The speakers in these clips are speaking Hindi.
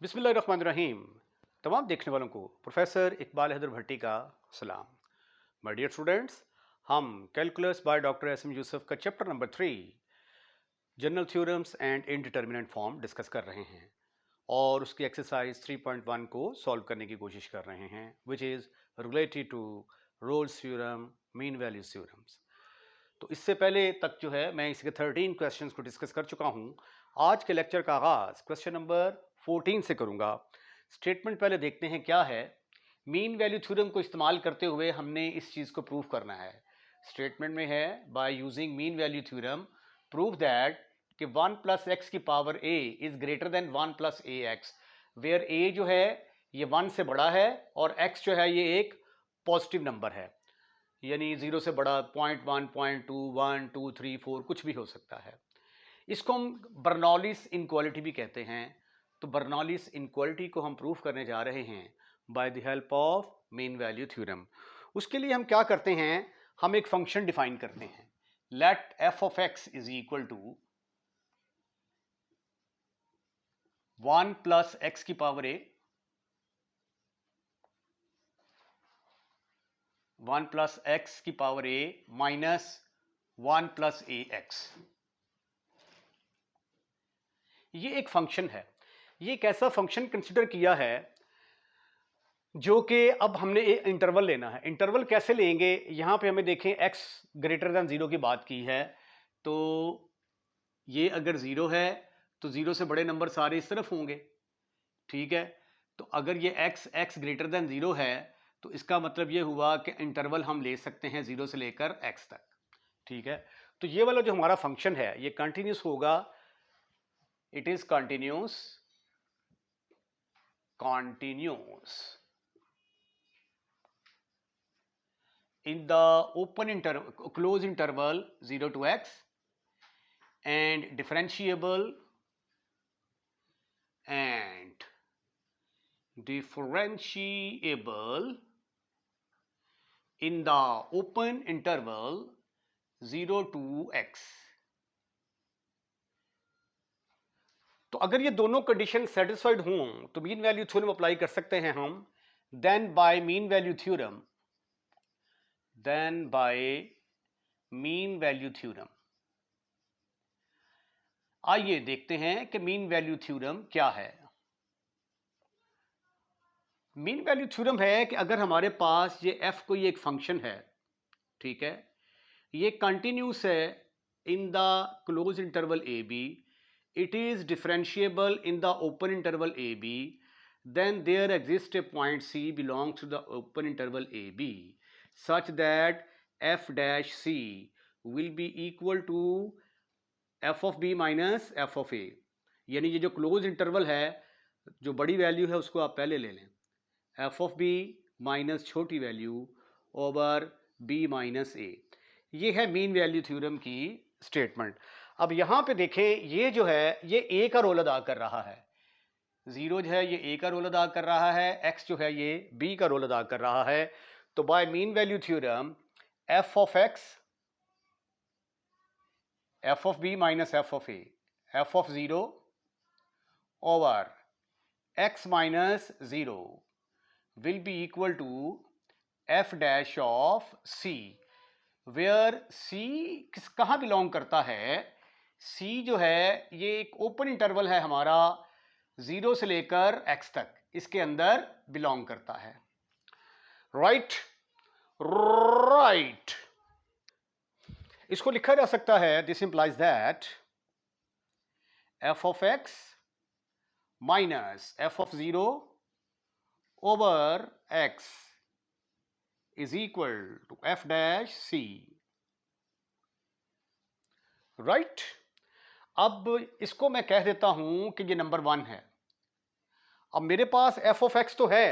बिस्मिल्लाहिर्रहमानिर्रहीम। तमाम देखने वालों को प्रोफेसर इकबाल हैदर भट्टी का सलाम। माय डियर स्टूडेंट्स, हम calculus by doctor S M Yusuf का chapter number 3 general theorems and indeterminate form discuss कर रहे हैं और उसकी एक्सरसाइज 3.1 को सॉल्व करने की कोशिश कर रहे हैं, which is related to Rolle's theorem, mean value theorems. तो इससे पहले तक जो है मैं इसके 13 क्वेश्चंस को डिस्कस कर चुका हूं। आज के लेक्चर का आगाज क्वेश्चन नंबर 14 से करूंगा। स्टेटमेंट पहले देखते हैं क्या है। मीन वैल्यू थ्योरम को इस्तेमाल करते हुए हमने इस चीज को प्रूव करना है। स्टेटमेंट में है by using mean value theorem prove that कि 1 प्लस एक्स की power a is greater than 1 plus a x, where a जो है ये 1 से बड़ा है और एक्स जो है ये एक पॉजिटिव नंबर है, यानी 0 से बड़ा 0.1, 0.2, 1, 2, 3, 4 कुछ भी हो सकता है। इसको हम बर्नौलिस इनक्वालिटी भी कहते हैं। तो बर्नौलिस इनक्वालिटी को हम प्रूफ करने जा रहे हैं by the help of mean value theorem. उसके लिए हम क्या करते हैं, हम एक फंक्शन डिफाइन करते हैं। Let f of x is equal to 1 plus x की पावर ए, 1 प्लस एक्स की power a minus 1 plus a x. ये एक फंक्शन है। ये एक ऐसा फंक्शन कंसिडर किया है जो कि अब हमने एक इंटरवल लेना है। इंटरवल कैसे लेंगे, यहां पे हमें देखें x ग्रेटर देन 0 की बात की है, तो ये अगर 0 है तो 0 से बड़े नंबर सारे इस तरफ होंगे, ठीक है। तो अगर ये x ग्रेटर देन 0 है तो इसका मतलब ये हुआ कि इंटरवल हम ले सकते हैं 0 से लेकर x तक, ठीक है। तो ये वाला जो हमारा फंक्शन है ये कंटिन्यूस होगा, it is continuous in the closed interval 0 to x and differentiable in the open interval 0 to x। तो अगर ये दोनों कंडीशन सेटिस्फाइड हों तो मीन वैल्यू थ्योरम अप्लाई कर सकते हैं हम। Then by mean value theorem आइए देखते हैं कि मीन वैल्यू थ्योरम क्या है। मीन वैल्यू थ्योरम है कि अगर हमारे पास ये f कोई एक फंक्शन है, ठीक है, ये कंटिन्यूस है in the close interval a b, it is differentiable in the open interval AB, then there exists a point C belongs to the open interval AB such that f dash C will be equal to f of B minus f of A। यानी ये जो क्लोज इंटरवल है, जो बड़ी वैल्यू है उसको आप पहले ले लें, f of B माइनस छोटी value over B minus A। ये है मीन वैल्यू थ्योरम की स्टेटमेंट। अब यहां पे देखें, ये जो है ये ए का रोल अदा कर रहा है, 0 जो है ये ए का रोल अदा कर रहा है, x जो है ये b का रोल अदा कर रहा है। तो by mean value theorem f of x, f of b minus f of a, f of 0 over x minus 0 will be equal to f dash of c, where c कहां बिलोंग करता है, c जो है ये एक ओपन इंटरवल है हमारा 0 से लेकर x तक, इसके अंदर बिलोंग करता है। राइट राइट इसको लिखा जा सकता है, this implies that f of x minus f of 0 over x is equal to f dash c। Right, अब इसको मैं कह देता हूं कि ये नंबर 1 है। अब मेरे पास f ऑफ x तो है,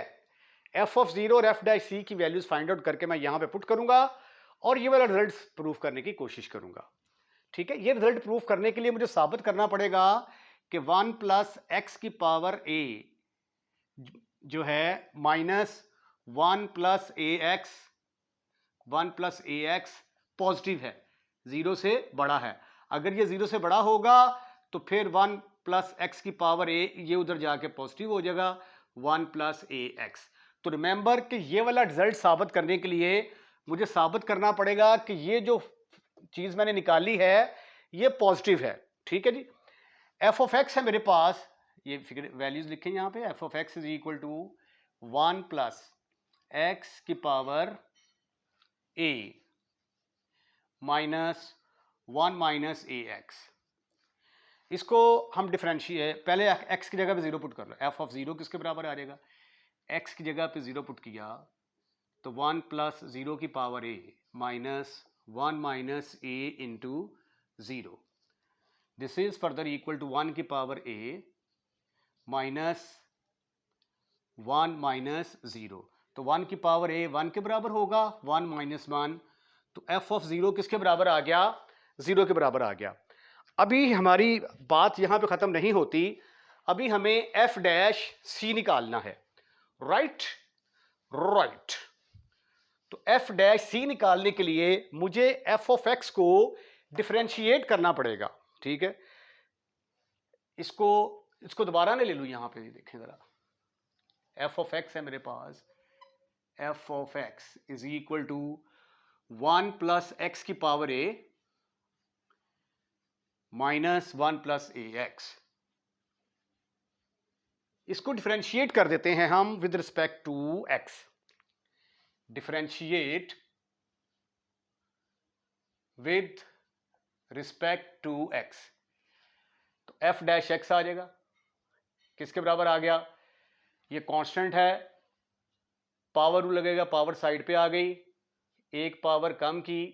f ऑफ 0 और f डैश c की वैल्यूज फाइंड आउट करके मैं यहां पे पुट करूंगा और ये वाला रिजल्ट प्रूफ करने की कोशिश करूंगा, ठीक है। ये रिजल्ट प्रूफ करने के लिए मुझे साबित करना पड़ेगा कि 1 प्लस एक्स की पावर a जो है minus 1 plus a x, 1 plus a x positive है, 0 से बड़ा है। अगर ये 0 से बड़ा होगा तो फिर 1 प्लस एक्स की पावर ए, ये उधर जाके पॉजिटिव हो जाएगा 1 प्लस ए एक्स। तो रिमेंबर कि ये वाला रिजल्ट साबित करने के लिए मुझे साबित करना पड़ेगा कि ये जो चीज़ मैंने निकाली है ये पॉजिटिव है। ठीक है जी। एफ ऑफ एक्स है मेरे पास, ये फिगर वैल्यूज लिखें यहाँ पे, f of x is equal to 1 plus x की power a minus 1 minus a x. इसको हम डिफरेंशिएट, पहले एक्स की जगह पे जीरो पुट कर लो, एफ ऑफ जीरो किसके बराबर आ जाएगा, एक्स की जगह पे जीरो पुट किया तो 1 प्लस जीरो की power a minus 1 minus a into zero. This is further equal to 1 की power a minus 1 minus zero. तो 1 की पावर ए 1 के बराबर होगा, 1 माइनस 1, तो एफ ऑफ जीरो किसके बराबर आ गया, जीरो के बराबर आ गया। अभी हमारी बात यहां पे खत्म नहीं होती, अभी हमें एफ डैश सी निकालना है। Right right. तो एफ डैश सी निकालने के लिए मुझे एफ ऑफ एक्स को डिफरेंशिएट करना पड़ेगा। ठीक है, इसको दोबारा ना ले लूं, यहां पे देखें जरा, एफ ऑफ एक्स है मेरे पास, f of x is equal to 1 plus x की power a minus 1 plus a x. इसको डिफरेंशिएट कर देते हैं हम with respect to x. Differentiate with respect to x, तो एफ डैश एक्स आ जाएगा, किसके बराबर आ गया, ये कांस्टेंट है, पावर रूल लगेगा, पावर साइड पे आ गई, एक पावर कम की,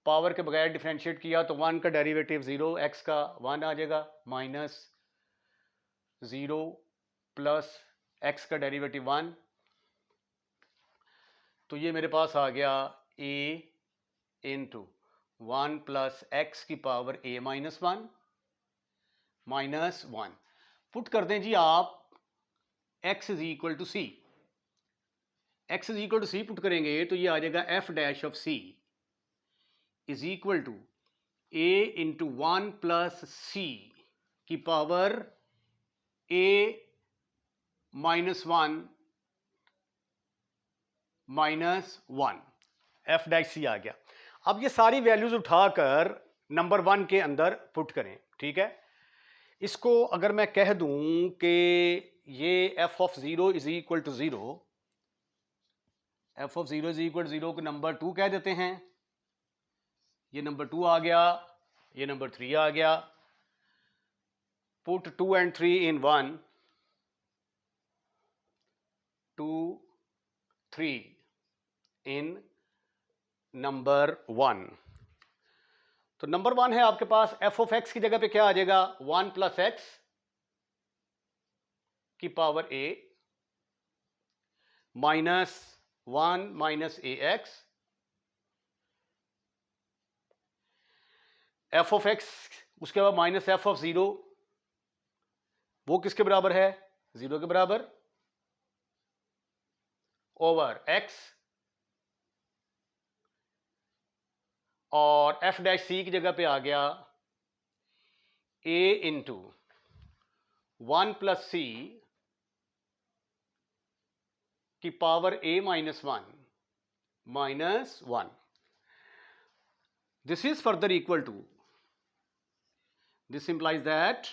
पावर के बगैर डिफरेंशिएट किया तो 1 का डेरिवेटिव 0, एक्स का 1 आ जाएगा, माइनस 0 प्लस एक्स का डेरिवेटिव 1, तो ये मेरे पास आ गया a इंटू 1 प्लस एक्स की power a minus 1 minus 1। Put कर दें जी आप x is equal to c, x is equal to c put करेंगे तो ये आ जाएगा f dash of c is equal to a into 1 plus c की power a minus 1 minus 1, F dash सी आ गया। अब ये सारी वैल्यूज उठाकर नंबर 1 के अंदर पुट करें। ठीक है, इसको अगर मैं कह दूं कि ये f of zero is equal to zero, f of zero is equal to zero को नंबर 2 कह देते हैं, ये नंबर 2 आ गया, ये नंबर 3 आ गया, put 2 and 3 in 1, 2 3 in number 1। तो नंबर 1 है आपके पास, एफ ऑफ एक्स की जगह पे क्या आ जाएगा, 1 प्लस एक्स की power a minus 1 minus a x, F of x, उसके बाद माइनस एफ ऑफ जीरो, वो किसके बराबर है, जीरो के बराबर, ओवर एक्स, और एफ डैश सी की जगह पे आ गया a इंटू 1 प्लस सी की power a minus 1 minus 1। This is further equal to, this implies that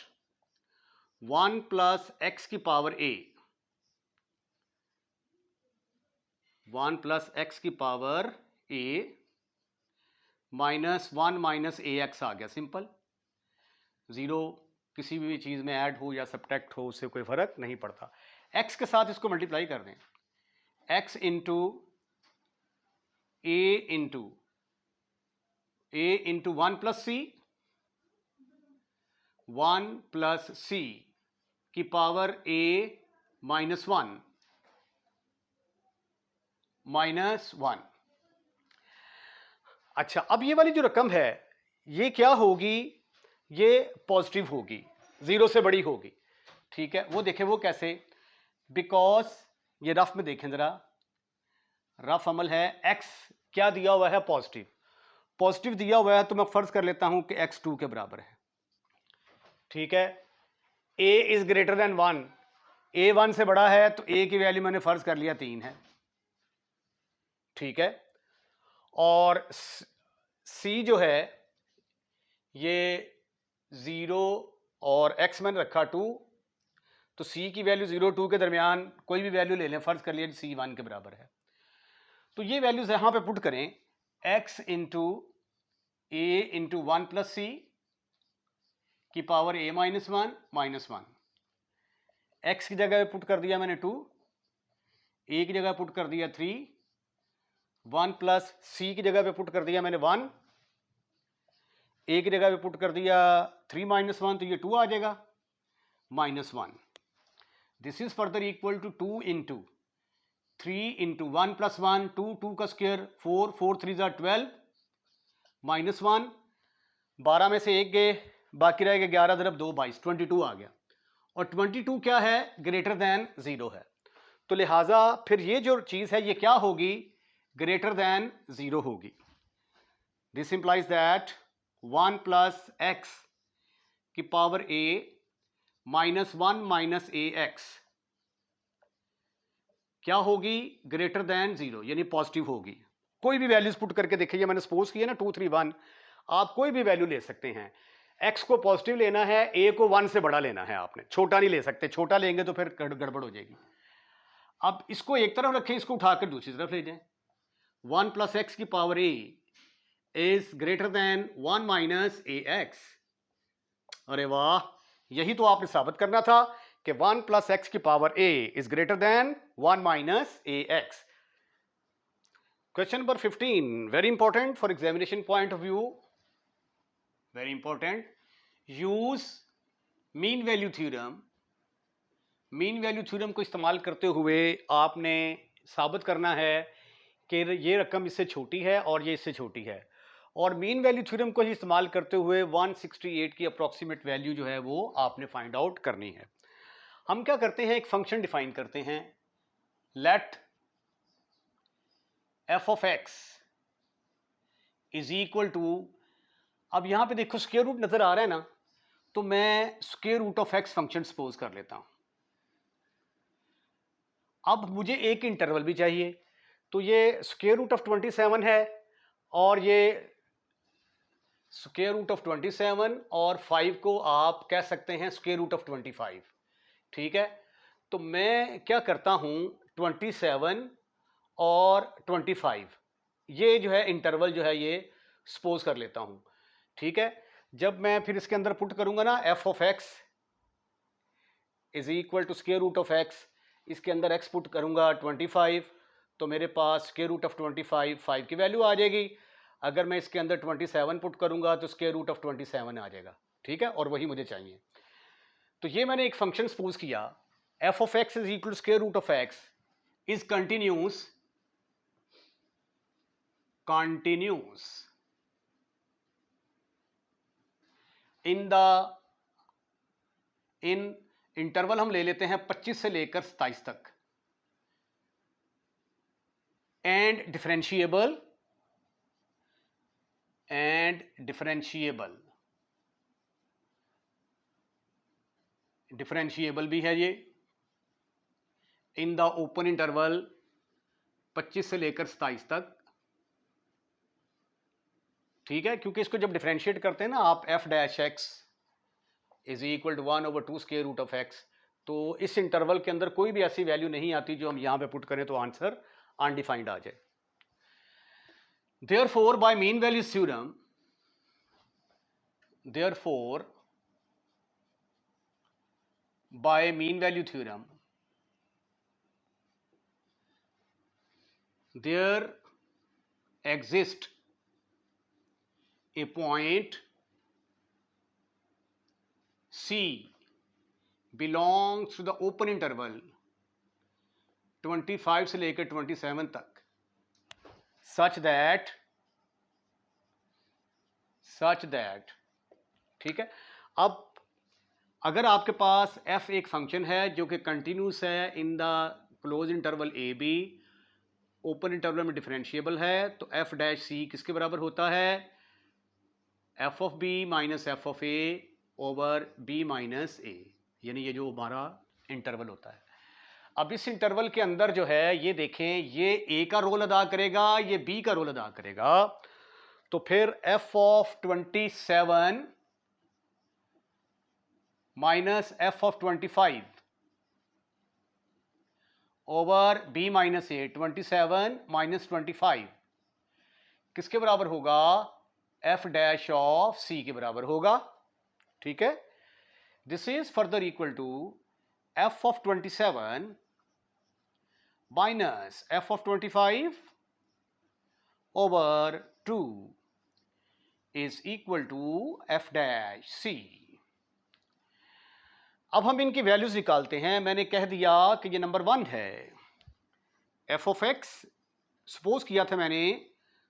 1 plus x की पावर a, 1 प्लस एक्स की power a minus 1 minus a x आ गया, सिंपल। जीरो किसी भी चीज में ऐड हो या सब्ट्रैक्ट हो उससे कोई फर्क नहीं पड़ता। एक्स के साथ इसको मल्टीप्लाई कर दें, एक्स इंटू ए इंटू 1 प्लस सी, 1 प्लस सी की पावर a माइनस 1 माइनस 1। अच्छा, अब ये वाली जो रकम है ये क्या होगी, ये पॉजिटिव होगी, जीरो से बड़ी होगी। ठीक है, वो देखें वो कैसे, बिकॉज ये रफ में देखें जरा, रफ अमल है, एक्स क्या दिया हुआ है, पॉजिटिव, पॉजिटिव दिया हुआ है, तो मैं फर्ज कर लेता हूं कि एक्स 2 के बराबर है। ठीक है, a is greater than 1, a 1 से बड़ा है तो a की वैल्यू मैंने फर्ज कर लिया 3 है, ठीक है। और c जो है ये 0 और x मैंने रखा 2, तो c की वैल्यू 0 2 के दरमियान कोई भी वैल्यू ले लें, फर्ज कर लिया c 1 के बराबर है। तो ये वैल्यूज यहां पे पुट करें, x into a into 1 plus c की पावर a माइनस 1, x की जगह पुट कर दिया मैंने 2, a की जगह पुट कर दिया 3, 1 प्लस c की जगह पे पुट कर दिया मैंने 1, a की जगह पे पुट कर दिया 3 माइनस 1, तो ये 2 आ जाएगा minus 1। This is further equal to 2 into 3 into 1 plus 1, 2, 2 का स्क्वायर 4, 4 3 ज़ा 12 माइनस 1, 12 में से 1 गए, बाकी रहेगा 11 ज़रब 2 22, 22 आ गया। और 22 क्या है, ग्रेटर देन 0 है, तो लिहाजा फिर ये जो चीज़ है ये क्या होगी, ग्रेटर देन 0 होगी। This implies that 1 plus x की power a minus 1 minus a x क्या होगी, ग्रेटर देन 0, यानी पॉजिटिव होगी। कोई भी वैल्यूज पुट करके देखिए, मैंने सपोज किया ना 2 3 1, आप कोई भी वैल्यू ले सकते हैं। x को पॉजिटिव लेना है, a को 1 से बड़ा लेना है, आपने छोटा नहीं ले सकते, छोटा लेंगे तो फिर गड़बड़ हो जाएगी। अब इसको एक तरफ रखें, इसको उठाकर दूसरी तरफ ले जाएं। 1 प्लस एक्स की power a is greater than 1 minus a x. अरे वाह, यही तो आपने साबित करना था कि 1 प्लस एक्स की power a is greater than 1 minus a x. Question number 15, very important for examination point of view, very important. Use mean value theorem. Mean value theorem को इस्तेमाल करते हुए आपने साबित करना है कि ये रकम इससे छोटी है और ये इससे छोटी है, और मीन वैल्यू थ्योरम को ही इस्तेमाल करते हुए 168 की अप्रॉक्सीमेट वैल्यू जो है वो आपने फाइंड आउट करनी है। हम क्या करते हैं, एक फंक्शन डिफाइन करते हैं, let f of x is equal to, अब यहां पे देखो स्क्वायर रूट नजर आ रहा है ना, तो मैं square root of x function suppose कर लेता हूं। अब मुझे एक इंटरवल भी चाहिए, तो ये स्क्वायर रूट ऑफ 27 है और ये स्क्वायर रूट ऑफ 27 और 5 को आप कह सकते हैं स्क्वायर रूट ऑफ 25, ठीक है। तो मैं क्या करता हूं, 27 और 25 ये जो है इंटरवल जो है ये सपोज कर लेता हूं, ठीक है। जब मैं फिर इसके अंदर पुट करूंगा ना, f of x is equal to square root of x, इसके अंदर एक्स पुट करूंगा 25, तो मेरे पास स्क्वायर रूट ऑफ 25 5 की वैल्यू आ जाएगी। अगर मैं इसके अंदर 27 पुट करूंगा तो स्क्वायर रूट ऑफ 27 आ जाएगा, ठीक है, और वही मुझे चाहिए। तो ये मैंने एक फंक्शन सपोज किया, f of x is equal to square root of x is continuous in interval हम ले लेते हैं 25 से लेकर 27 तक, एंड डिफरेंशिएबल डिफरेंशिएबल भी है ये इन द ओपन इंटरवल 25 से लेकर 27 तक, ठीक है। क्योंकि इसको जब डिफरेंशिएट करते हैं ना आप, f dash x is equal to 1/2 square root of x, तो इस इंटरवल के अंदर कोई भी ऐसी वैल्यू नहीं आती जो हम यहां पे पुट करें तो आंसर अनडिफाइंड आ जाए। Therefore, by mean value theorem, therefore by mean value theorem, there exists a point C belongs to the open interval 25 से लेकर 27 तक, such that ठीक है। अब अगर आपके पास f एक फंक्शन है जो कि कंटिन्यूस है in the close interval a b, open interval में डिफरेंशिएबल है, तो f डैश c किसके बराबर होता है, f of b minus f of a over b minus a, यानी ये जो हमारा इंटरवल होता है। अब इस इंटरवल के अंदर जो है ये देखें, ये ए का रोल अदा करेगा, ये बी का रोल अदा करेगा। तो फिर f of 27 minus f of 25 over b minus a, 27 minus 25 किसके बराबर होगा? एफ डैश ऑफ सी के बराबर होगा। ठीक है, this is further equal to f of 27 minus f of 25 over 2 is equal to f dash c. अब हम इनकी वैल्यूज निकालते हैं। मैंने कह दिया कि ये नंबर 1 है, एफ ऑफ एक्स सपोज किया था मैंने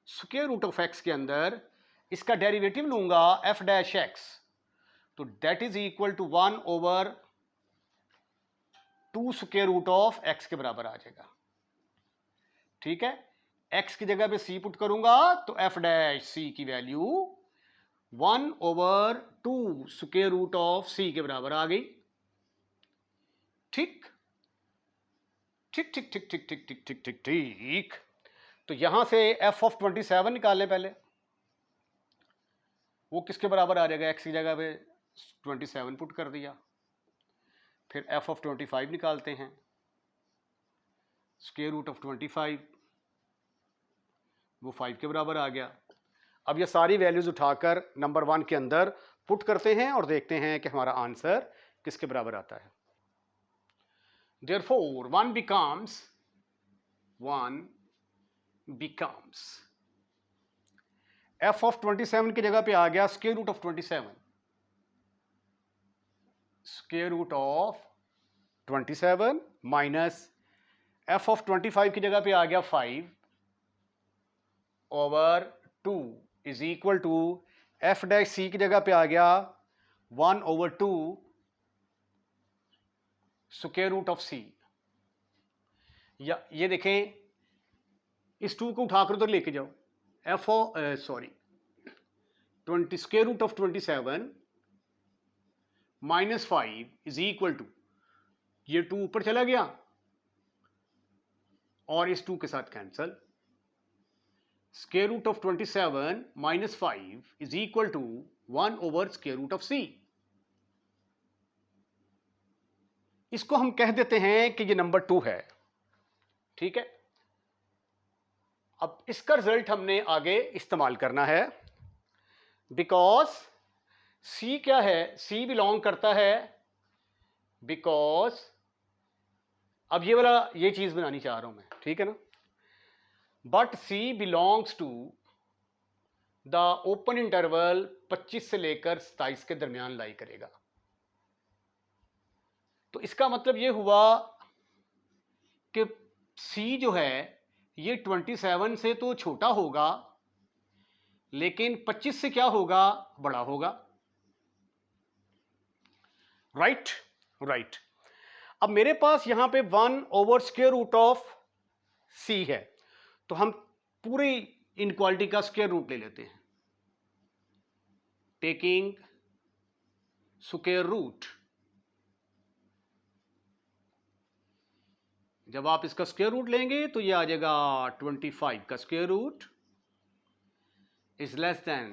स्क्वायर रूट ऑफ एक्स के अंदर इसका डेरिवेटिव लूंगा एफ डैश एक्स, तो that is equal to 1 over 2 square root of x के बराबर आ जाएगा। ठीक है, एक्स की जगह पे सी पुट करूंगा तो एफ डैश सी की value 1 over 2 square root of c के बराबर आ गई। ठीक ठीक ठीक ठीक ठीक ठीक ठीक ठीक ठीक ठीक। तो यहां से एफ ऑफ 27 निकालें पहले, वो किसके बराबर आ जाएगा? एक्स की जगह पे 27 पुट कर दिया। फिर एफ ऑफ 25 निकालते हैं, स्क्वायर रूट ऑफ 25 वो 5 के बराबर आ गया। अब ये सारी वैल्यूज उठाकर नंबर 1 के अंदर पुट करते हैं और देखते हैं कि हमारा आंसर किसके बराबर आता है। Therefore, 1 becomes f of 27 की जगह पे आ गया square root of 27, square root of 27 minus f of 25 की जगह पे आ गया 5 over 2 is equal to f dash c की जगह पे आ गया 1 over 2 square root of c. या ये देखें, इस 2 को उठाकर उधर लेके जाओ, f oh sorry 20 square root of 27 minus 5 is equal to, ये 2 ऊपर चला गया और इस 2 के साथ cancel, square root of 27 minus 5 is equal to 1 over square root of c. इसको हम कह देते हैं कि ये नंबर 2 है। ठीक है, अब इसका रिजल्ट हमने आगे इस्तेमाल करना है, बिकॉज सी क्या है? सी बिलोंग करता है, बिकॉज अब ये वाला ये चीज बनानी चाह रहा हूं मैं, ठीक है ना, but c belongs to the open interval 25 से लेकर 27 के दरमियान लाई करेगा। तो इसका मतलब ये हुआ कि सी जो है ये 27 से तो छोटा होगा, लेकिन 25 से क्या होगा? बड़ा होगा। Right right. अब मेरे पास यहां पे 1 ओवर स्क्वायर रूट ऑफ सी है, तो हम पूरी इनक्वालिटी का स्क्वायर रूट ले लेते हैं, टेकिंग स्क्वायर रूट। जब आप इसका स्क्वायर रूट लेंगे तो ये आ जाएगा 25 का square root is less than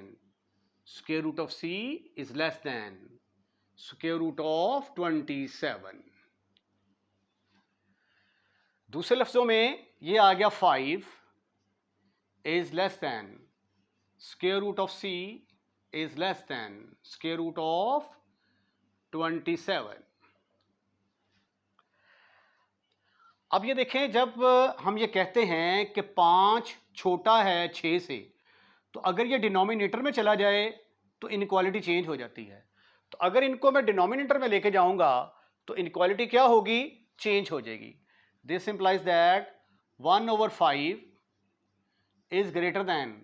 square root of c is less than square root of 27। दूसरे लफ्जों में ये आ गया 5 is less than square root of c is less than square root of 27। अब ये देखें, जब हम ये कहते हैं कि 5 छोटा है 6 से, तो अगर ये डिनोमिनेटर में चला जाए तो इनक्वालिटी चेंज हो जाती है। तो अगर इनको मैं डिनोमिनेटर में लेके जाऊंगा तो इनक्वालिटी क्या होगी? चेंज हो जाएगी। This implies that 1 over 5 is greater than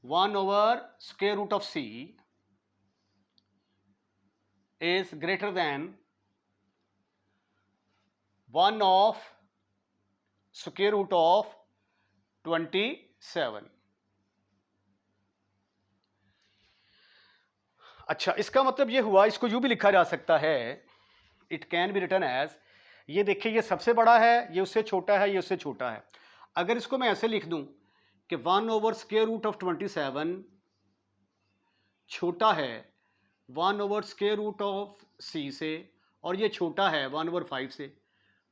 1 over square root of c is greater than 1 of square root of 27। अच्छा, इसका मतलब ये हुआ, इसको यूँ भी लिखा जा सकता है, it can be written as, ये देखिए ये सबसे बड़ा है, ये उससे छोटा है, ये उससे छोटा है। अगर इसको मैं ऐसे लिख दूं कि 1/√27 छोटा है 1/√C से, और ये छोटा है 1/5 से,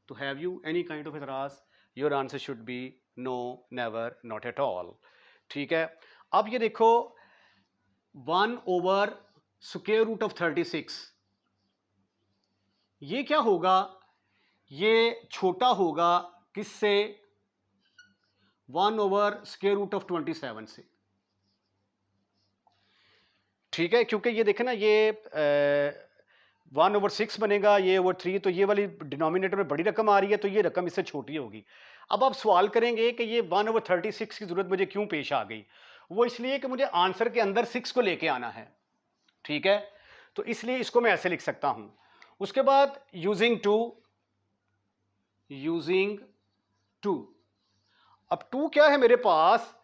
तो have you any kind of एतराज? Your answer should be no, never, not at all. ठीक है, अब ये देखो 1/√36, ये क्या होगा? ये छोटा होगा किससे? 1/√27 से। ठीक है, क्योंकि ये देखे ना, ये 1/6 बनेगा, ये ओवर 3, तो ये वाली डिनोमिनेटर में बड़ी रकम आ रही है, तो ये रकम इससे छोटी होगी। अब आप सवाल करेंगे कि ये 1/36 की जरूरत मुझे क्यों पेश आ गई? वो इसलिए कि मुझे आंसर के अंदर 6 को लेके आना है। ठीक है, तो इसलिए इसको मैं ऐसे लिख सकता हूं। उसके बाद यूजिंग टू, अब टू क्या है मेरे पास?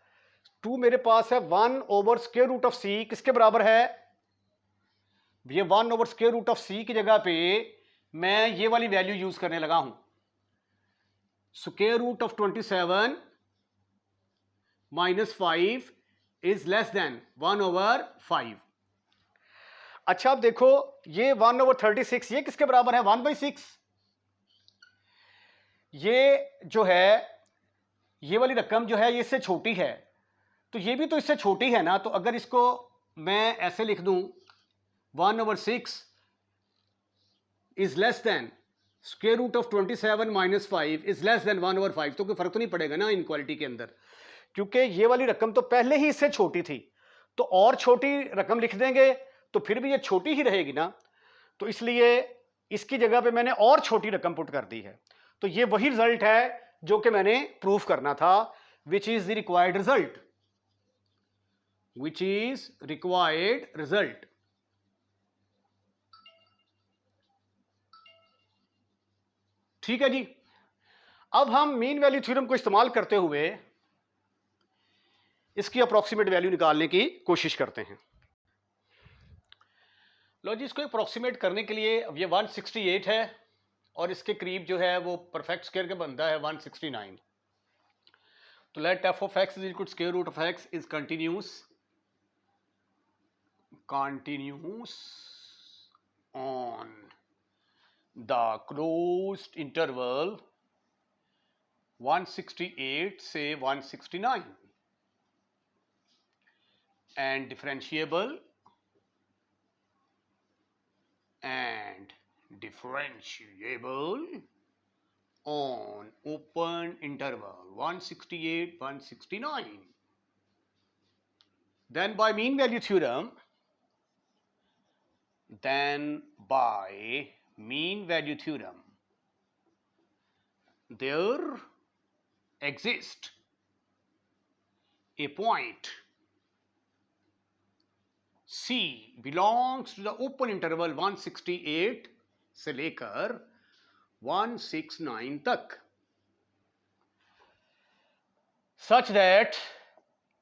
टू मेरे पास है 1/√C, किसके बराबर है? ये 1/√C की जगह पे मैं ये वाली वैल्यू यूज करने लगा हूं, √27 - 5 इज लेस देन 1/5। अच्छा, अब देखो ये 1/36 ये किसके बराबर है? 1/6। ये जो है, ये वाली रकम जो है ये इससे छोटी है, तो ये भी तो इससे छोटी है ना। तो अगर इसको मैं ऐसे लिख दूं 1/6 is less then √27 - 5 is less then 1/5, तो कोई फर्क तो नहीं पड़ेगा ना इनक्वालिटी के अंदर, क्योंकि ये वाली रकम तो पहले ही इससे छोटी थी। तो और छोटी रकम लिख देंगे तो फिर भी ये छोटी ही रहेगी ना, तो इसलिए इसकी जगह पे मैंने और छोटी रकम पुट कर दी है। तो ये वही रिजल्ट है जो कि मैंने प्रूफ करना था, which is the required result, ठीक है जी। अब हम मीन वैल्यू थ्योरम को इस्तेमाल करते हुए इसकी अप्रोक्सीमेट वैल्यू निकालने की कोशिश करते हैं। लो जी, इसको अप्रोक्सीमेट करने के लिए, अब ये 168 है और इसके करीब जो है वो परफेक्ट स्क्वायर का बनता है 169। तो late f of x is equal to square root of x is continuous on the closed interval 168 से 169 and differentiable on open interval 168 169. Then by mean value theorem, there exists a point C belongs to the open interval 168 से लेकर 169 तक, such that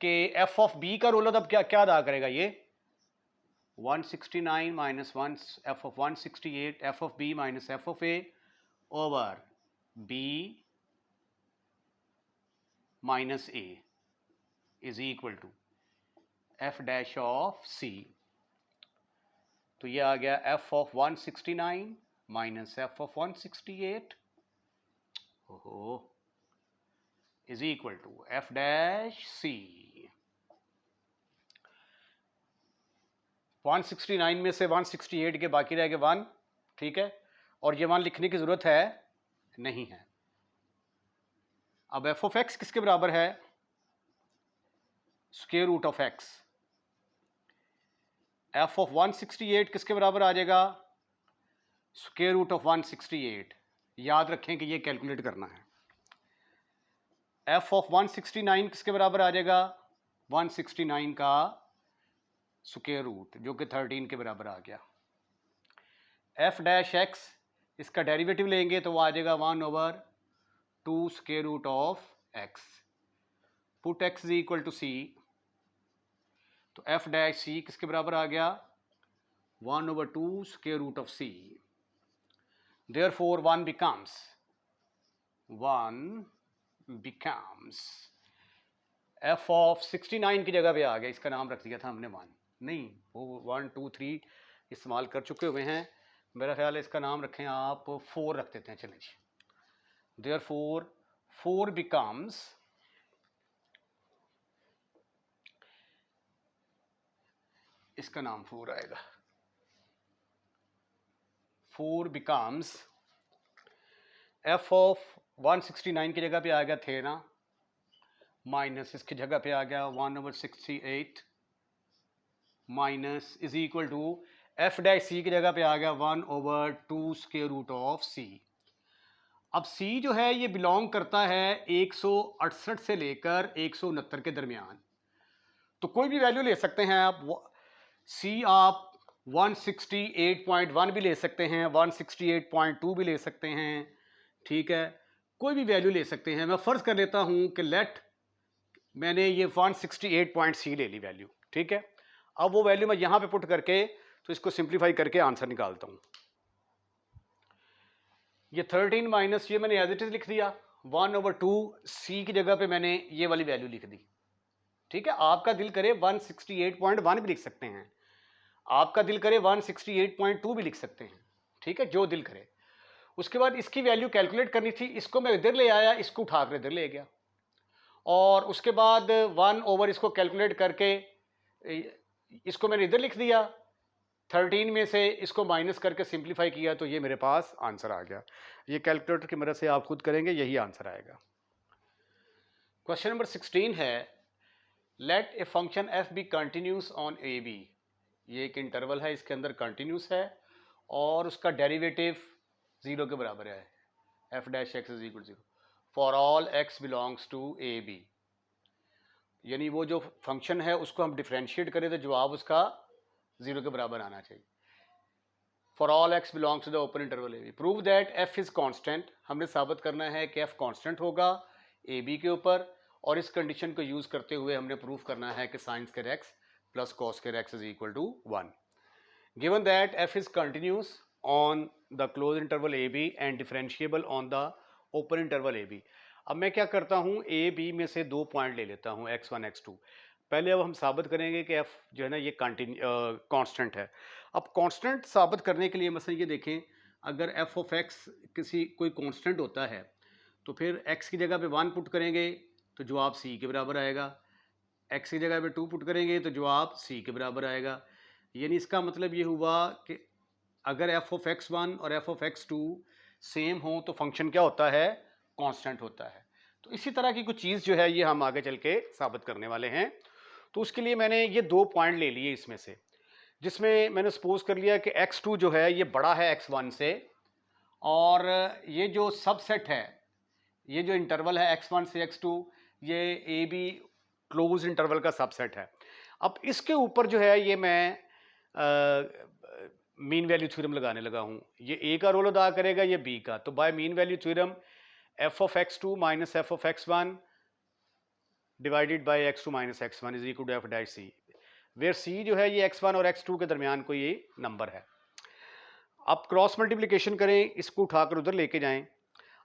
कि f of b का रोल अब क्या अदा करेगा? ये 169 minus 1 f of 168 f of b minus f of a over b minus a is equal to f dash of c. तो ये आ गया f of 169 minus f of 168 is equal to f dash c. 169 में से 168 के बाकी रह गए 1, ठीक है, और ये 1 लिखने की जरूरत है नहीं है। अब f of x किसके बराबर है? Square root of x। f of 168 किसके बराबर आ जाएगा? Square root of 168। याद रखें कि ये कैलकुलेट करना है। f of 169 किसके बराबर आ जाएगा? 169 का स्क्वायर रूट, जो कि 13 के बराबर आ गया। f डैश x, इसका डेरिवेटिव लेंगे तो वो आ जाएगा 1/2 square root of x। Put x is equal to c, तो f डैश c किसके बराबर आ गया? 1 over 2 square root of c. Therefore 1 becomes f of 69 की जगह पे आ गया, इसका नाम रख दिया था हमने 1, नहीं वो 1 2 3 इस्तेमाल कर चुके हुए हैं, मेरा ख्याल है इसका नाम रखें आप 4 रख देते हैं, चलें जी। Therefore 4 becomes इसका नाम 4 आएगा, 4 becomes f of 169 की जगह पे आ गया थे ना, माइनस इसकी जगह पे आ गया 1 over 68 minus is equal to f dash c की जगह पे आ गया 1 over 2 square root of c. अब c जो है ये बिलोंग करता है 168 से लेकर 169 के दरमियान, तो कोई भी वैल्यू ले सकते हैं आप, c आप 168.1 भी ले सकते हैं, 168.2 भी ले सकते हैं, ठीक है, कोई भी वैल्यू ले सकते हैं। मैं फ़र्ज़ कर लेता हूं कि मैंने ये 168.c ले ली वैल्यू, ठीक है। अब वो वैल्यू मैं यहां पे पुट करके तो इसको सिंप्लीफाई करके आंसर निकालता हूं। ये 13 माइनस ये मैंने एज इट इज लिख दिया, 1 over 2 c की जगह पे मैंने ये वाली वैल्यू लिख दी, ठीक है। आपका दिल करे 168.1 भी लिख सकते हैं, आपका दिल करे 168.2 भी लिख सकते हैं, ठीक है, जो दिल करे। उसके बाद इसकी वैल्यू कैलकुलेट करनी थी, इसको मैं इधर ले आया, इसको उठा कर इधर ले गया, और उसके बाद 1 over इसको कैलकुलेट करके इसको मैंने इधर लिख दिया, 13 में से इसको माइनस करके सिंप्लीफाई किया, तो ये मेरे पास आंसर आ गया। ये कैलकुलेटर की मदद से आप खुद करेंगे, यही आंसर आएगा। क्वेश्चन नंबर 16 है, let a function f be continuous on a b. ये एक इंटरवल है, इसके अंदर कंटिन्यूस है और उसका डेरिवेटिव 0 के बराबर है, f dash x is equal 0 for all x belongs to a b. यानी वो जो फंक्शन है उसको हम डिफ्रेंशिएट करें तो जवाब उसका 0 के बराबर आना चाहिए। For all x belongs to the open interval a b, prove that f is constant. हमने साबित करना है कि एफ कांस्टेंट होगा ए बी के ऊपर, और इस कंडीशन को यूज करते हुए हमने प्रूव करना है कि sine square x plus cos square x is equal to 1। Given that f is continuous on the close interval a b and differentiable on the open interval a b. अब मैं क्या करता हूँ, ए बी में से 2 पॉइंट ले लेता हूँ, x1 x2। पहले अब हम साबित करेंगे कि f जो है ना ये कांस्टेंट है। अब कांस्टेंट साबित करने के लिए मसलन ये देखें, अगर f ऑफ x कोई कांस्टेंट होता है तो फिर x की जगह पे 1 पुट करेंगे तो जवाब c के बराबर आएगा, x की जगह पे 2 पुट करेंगे तो जवाब c के बराबर आएगा। यानी इसका मतलब ये हुआ कि अगर f ऑफ x1 और f ऑफ x2 सेम हो तो फंक्शन क्या होता है, कांस्टेंट होता है। तो इसी तरह की कुछ चीज़ जो है ये हम आगे चल के साबित करने वाले हैं। तो उसके लिए मैंने ये 2 पॉइंट ले लिए इसमें से, जिसमें मैंने सपोज कर लिया कि x2 जो है ये बड़ा है x1 से, और ये जो सबसेट है, ये जो इंटरवल है x1 से x2, ये ए बी क्लोज इंटरवल का सबसेट है। अब इसके ऊपर जो है ये मैं मीन वैल्यू थ्योरम लगाने लगा हूँ। ये ए का रोल अदा करेगा, ये बी का। तो by mean value theorem f of x2 minus f of x1 divided by x2 minus x1 is equal to f dash c, where c जो है ये x1 और x2 के दरमियान कोई ये नंबर है। अब क्रॉस मल्टीप्लिकेशन करें, इसको उठाकर उधर लेके जाएं।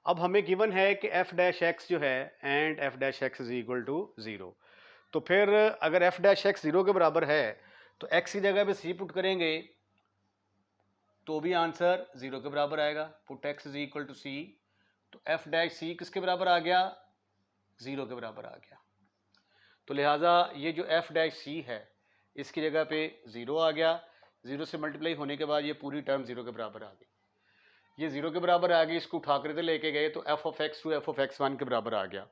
अब हमें गिवन है कि एफ डैश एक्स जो है and f dash x is equal to 0। तो फिर अगर एफ डैश एक्स 0 के बराबर है तो x की जगह पे c पुट करेंगे तो भी आंसर 0 के बराबर आएगा। Put x is equal to c, तो एफ डैश सी किसके बराबर आ गया, 0 के बराबर आ गया। तो लिहाजा ये जो एफ डैश सी है इसकी जगह पे 0 आ गया, 0 से मल्टीप्लाई होने के बाद ये पूरी टर्म 0 के बराबर आ गई। ये 0 के बराबर आ गई, इसको उठाकर इधर लेके गए तो F of x2 F of x1 के बराबर आ गया।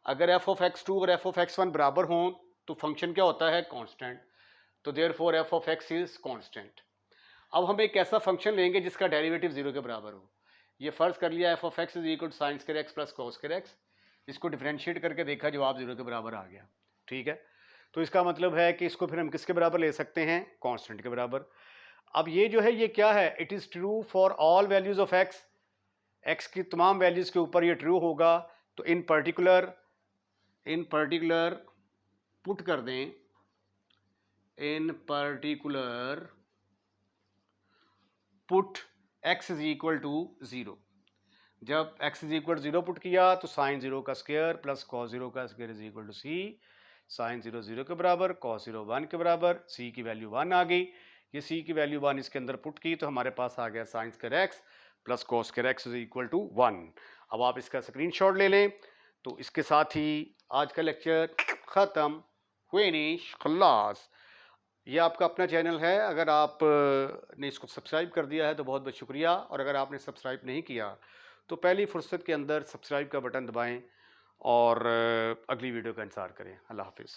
अगर एफ ऑफ x2 और एफ ऑफ x1 बराबर हों तो फंक्शन क्या होता है, कांस्टेंट। तो therefore F of x is constant. अब हम एक ऐसा फंक्शन लेंगे जिसका डेरिवेटिव 0 के बराबर हो। ये फर्ज कर लिया f of x is equal to sine square x plus cos square x, इसको डिफरेंशिएट करके देखा, जवाब 0 के बराबर आ गया, ठीक है। तो इसका मतलब है कि इसको फिर हम किसके बराबर ले सकते हैं, कांस्टेंट के बराबर। अब ये जो है ये क्या है, it is true for all values of x, x की तमाम वैल्यूज के ऊपर ये ट्रू होगा। तो इन पर्टिकुलर पुट कर दें, in particular put x is equal to 0। जब x is equal to 0 put किया तो साइन 0 का स्क्वायर प्लस कॉस 0 का square is equal to c. Sine 0 0 के बराबर, कॉस 0 1 के बराबर, सी की वैल्यू 1 आ गई। ये सी की वैल्यू 1 इसके अंदर पुट की तो हमारे पास आ गया sine square x plus cos square x is equal to 1। अब आप इसका स्क्रीनशॉट ले लें। तो इसके साथ ही आज का लेक्चर ख़त्म, फिनिश, खल्लास। ये आपका अपना चैनल है, अगर आप ने इसको सब्सक्राइब कर दिया है तो बहुत बहुत शुक्रिया, और अगर आपने सब्सक्राइब नहीं किया तो पहली फुर्सत के अंदर सब्सक्राइब का बटन दबाएं और अगली वीडियो का इंतज़ार करें। अल्लाह हाफिज़।